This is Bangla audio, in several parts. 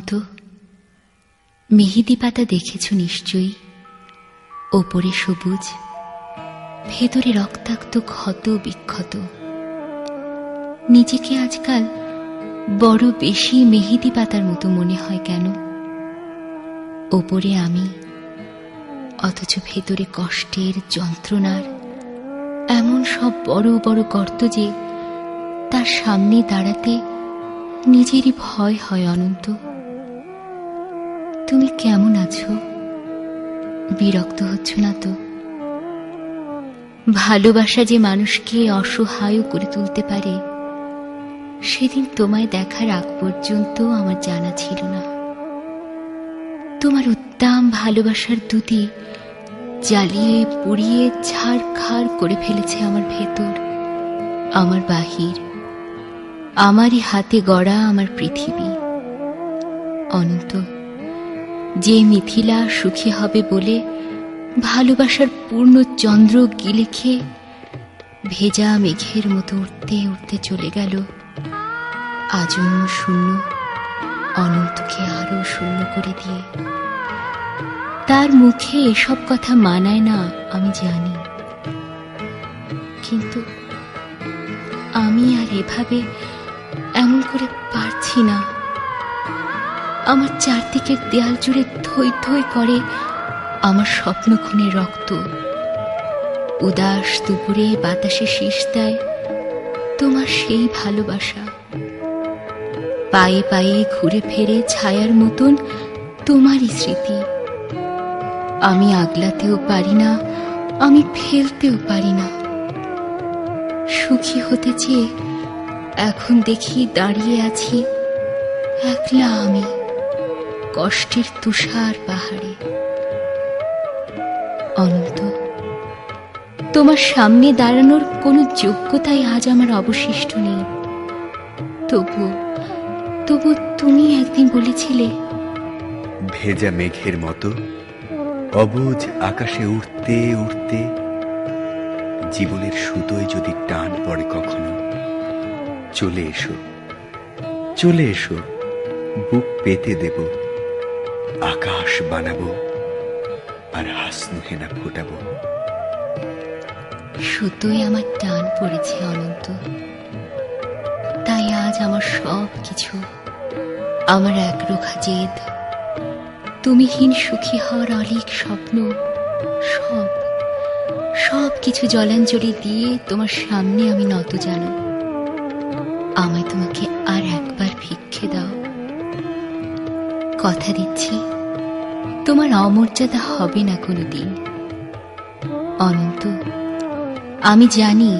তো মেহেদি পাতা দেখেছ নিশ্চয়ই, ওপরে সবুজ, ভেতরে রক্তাক্ত ক্ষত বিক্ষত। নিজেকে আজকাল বড় বেশি মেহেদি পাতার মতো মনে হয় কেন? ওপরে আমি, অথচ ভেতরে কষ্টের, যন্ত্রণার এমন সব বড় বড় গর্ত যে তার সামনে দাঁড়াতে নিজেরই ভয় হয়। অনন্ত, তুমি কেমন আছো? বিরক্ত হচ্ছ না তো? ভালোবাসা যে মানুষকে অসহায় করে তুলতে পারে, সেদিন তোমায় দেখার আগ পর্যন্ত আমার জানা ছিল না। তোমার উদ্দাম ভালোবাসার দুটি জ্বালিয়ে পুড়িয়ে ছাড়খাড় করে ফেলেছে আমার ভেতর, আমার বাহির, আমারই হাতে গড়া আমার পৃথিবী। অনন্ত, যে মিথিলা সুখী হবে বলে ভালোবাসার পূর্ণ চন্দ্র গিলে খেয়ে ভেজা মেঘের মতো উঠতে উঠতে চলে গেল, আজন্ম শূন্য অনন্তকে আরো শূন্য করে দিয়ে। তার মুখে এসব কথা মানায় না আমি জানি, কিন্তু আমি আর এভাবে এমন করে পারছি না। আমার চারদিকের দেয়াল জুড়ে থই থই করে আমার স্বপ্ন খুনের রক্ত। উদাস দুপুরে বাতাসে শীষ দেয় তোমার সেই ভালোবাসা। পায়ে পায়ে ঘুরে ফেরে ছায়ার মতন তোমারই স্মৃতি। আমি আগলাতেও পারি না, আমি ফেলতেও পারি না। সুখী হতে চেয়ে এখন দেখি দাঁড়িয়ে আছি একলা আমি, কষ্টের তুষার পাহাড়ে। অনন্ত, তোমার সামনে দাঁড়ানোর কোনো যোগ্যতাই আজ আমার অবশিষ্ট নেই। তবু তুমি একদিন বলেছিলে, ভেজা মেঘের মতো অবুঝ আকাশে উঠতে উঠতে জীবনের সুতোয় যদি টান পড়ে কখনো, চলে এসো, চলে এসো, বুক পেতে দেব, আকাশ বানাবো আর হাসনু হেনা ফোটাবো। সুতোয় আমার টান পড়েছে অনন্ত, তাই আজ আমার সব কিছু, আমার একরোখা জেদ, তুমিহীন সুখী হওয়ার অলিক স্বপ্ন, সব কিছু জলাঞ্জলি দিয়ে তোমার সামনে আমি নত জানো। আমায় তোমাকে আর একবার ভিক্ষে দাও। কথা দিচ্ছি তোমার অমর্যাদা হবে না কোনোদিন। অনন্ত, আমি জানি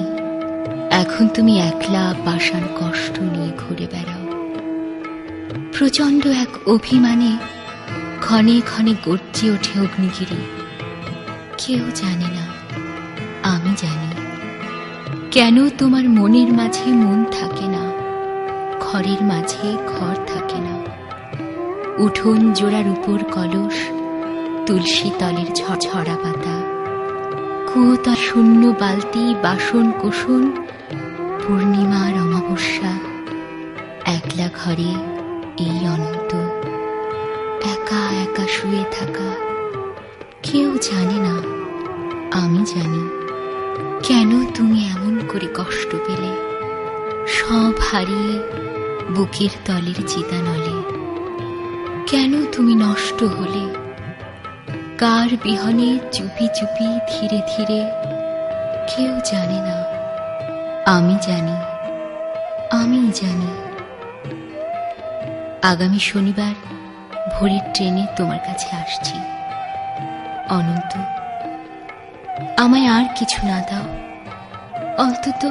এখন তুমি একলা পাষাণ কষ্ট নিয়ে ঘুরে বেড়াও। প্রচন্ড এক অভিমানে ক্ষণে ক্ষণে গর্জে ওঠে অগ্নিগিরি। কেউ জানে না, আমি জানি কেন তোমার মনের মাঝে মন থাকে না, ঘরের মাঝে ঘর থাকে না। উঠোন জোড়ার উপর কলস, তুলসী তলের ঝরা পাতা, কুয়োতার শূন্য বালতি, বাসন কোসন, পূর্ণিমার অমাবস্যা, একলা ঘরে এই অনন্ত একা একা শুয়ে থাকা। কেউ জানে না, আমি জানি কেন তুমি এমন করে কষ্ট পেলে, সব হারিয়ে বুকের তলের চিতানলে। কেন তুমি নষ্ট হলে, কার বিহনে চুপি চুপি ধীরে ধীরে। কেউ জানে না, আমি জানি, আমি জানি। আগামী শনিবার ভোরের ট্রেনে তোমার কাছে আসছি। অনন্ত, আমায় আর কিছু না দাও, অন্তত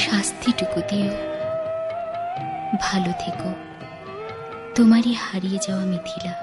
শাস্তিটুকু দিও। ভালো থেকো, তোমারই হারিয়ে যাওয়া মিথিলা।